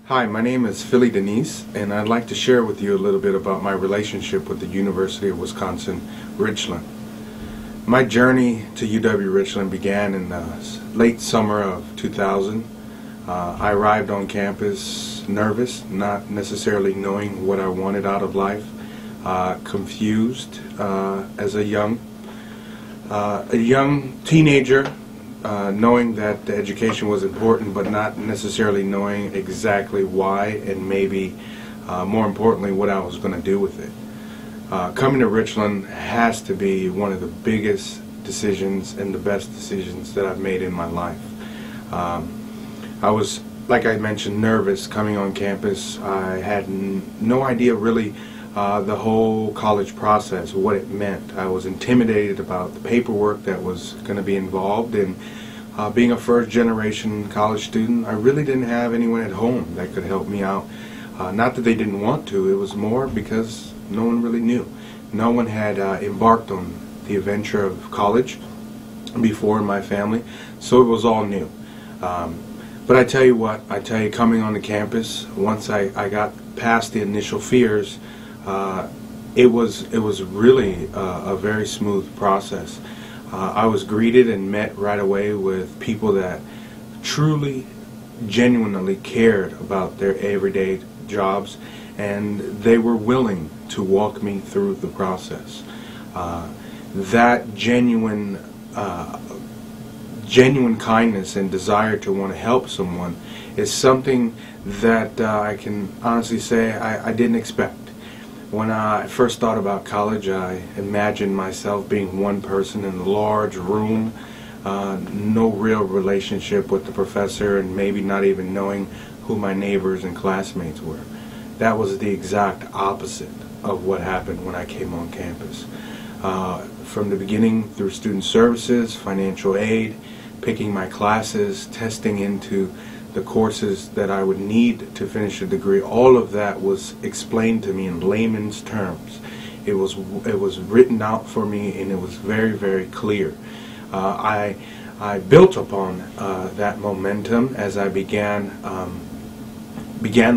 Hi, my name is Denis, and I'd like to share with you a little bit about my relationship with the University of Wisconsin-Richland. My journey to UW-Richland began in the late summer of 2000. I arrived on campus nervous, not necessarily knowing what I wanted out of life, confused as a young teenager, knowing that the education was important, but not necessarily knowing exactly why, and maybe more importantly what I was going to do with it. Coming to Richland has to be one of the biggest decisions and the best decisions that I've made in my life. I was, like I mentioned, nervous coming on campus. I had no idea really the whole college process, what it meant. I was intimidated about the paperwork that was going to be involved, and being a first-generation college student, I really didn't have anyone at home that could help me out. Not that they didn't want to, it was more because no one really knew. No one had embarked on the adventure of college before in my family, so it was all new. But I tell you what, coming on the campus, once I got past the initial fears, it was really a very smooth process. I was greeted and met right away with people that truly, genuinely cared about their everyday jobs, and they were willing to walk me through the process. That genuine kindness and desire to want to help someone is something that I can honestly say I didn't expect. When I first thought about college, I imagined myself being one person in a large room, no real relationship with the professor, and maybe not even knowing who my neighbors and classmates were. That was the exact opposite of what happened when I came on campus. From the beginning, through student services, financial aid, picking my classes, testing into the courses that I would need to finish a degree, all of that was explained to me in layman's terms. It was written out for me, and it was very, very clear. I built upon that momentum as I began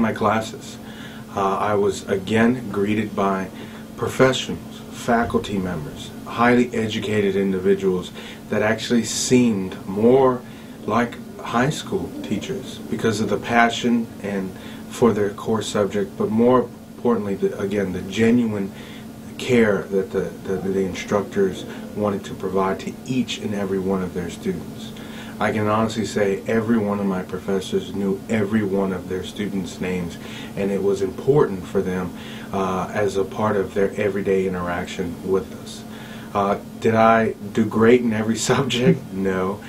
my classes. I was again greeted by professionals, faculty members, highly educated individuals that actually seemed more like high school teachers because of the passion and for their core subject, but more importantly, the genuine care that the instructors wanted to provide to each and every one of their students. I can honestly say every one of my professors knew every one of their students' names, and it was important for them as a part of their everyday interaction with us. Did I do great in every subject? No.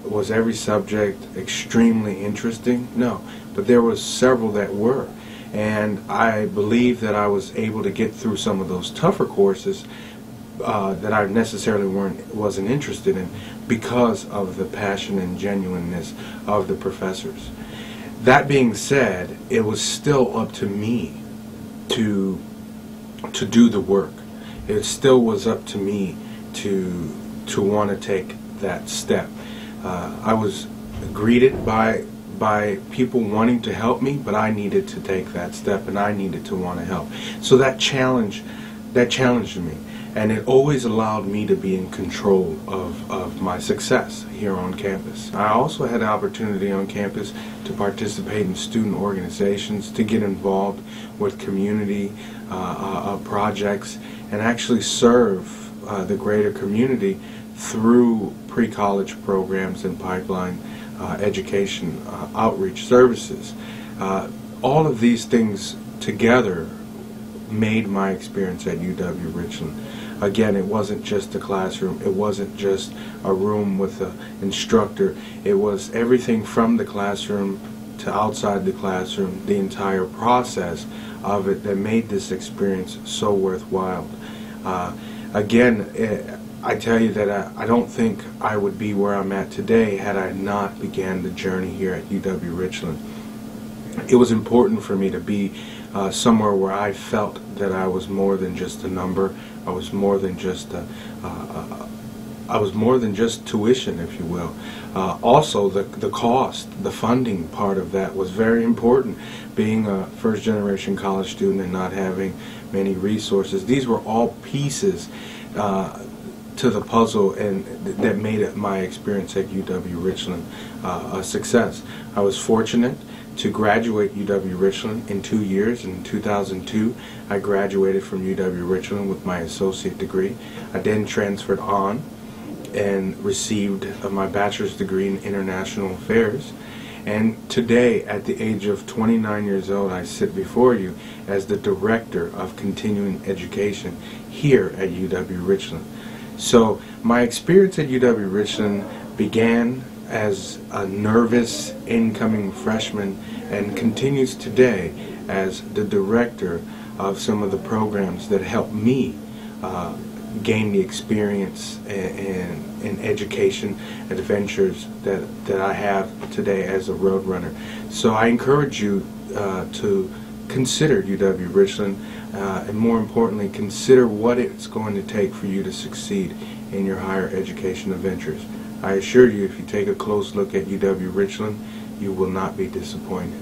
Was every subject extremely interesting? No, but there was several that were, and I believe that I was able to get through some of those tougher courses that I necessarily wasn't interested in because of the passion and genuineness of the professors. That being said, it was still up to me to do the work. It still was up to me to want to take that step. I was greeted by people wanting to help me, but I needed to take that step, and I needed to want to help. So that challenged me, and it always allowed me to be in control of my success here on campus. I also had the opportunity on campus to participate in student organizations, to get involved with community projects, and actually serve the greater community through pre-college programs and pipeline education outreach services. All of these things together made my experience at UW-Richland. Again, it wasn't just a classroom, it wasn't just a room with an instructor, it was everything from the classroom to outside the classroom, the entire process of it that made this experience so worthwhile. I tell you that I don't think I would be where I'm at today had I not began the journey here at UW-Richland. It was important for me to be somewhere where I felt that I was more than just a number. I was more than just I was more than just tuition, if you will. Also, the cost, the funding part of that was very important. Being a first-generation college student and not having many resources, these were all pieces to the puzzle, and that made it my experience at UW-Richland a success. I was fortunate to graduate UW-Richland in 2 years. In 2002, I graduated from UW-Richland with my associate degree. I then transferred on and received my bachelor's degree in international affairs. And today, at the age of 29 years old, I sit before you as the director of continuing education here at UW-Richland. So my experience at UW-Richland began as a nervous incoming freshman and continues today as the director of some of the programs that helped me gain the experience and education adventures that I have today as a road runner. So I encourage you to consider UW-Richland, and more importantly, consider what it's going to take for you to succeed in your higher education adventures. I assure you, if you take a close look at UW-Richland, you will not be disappointed.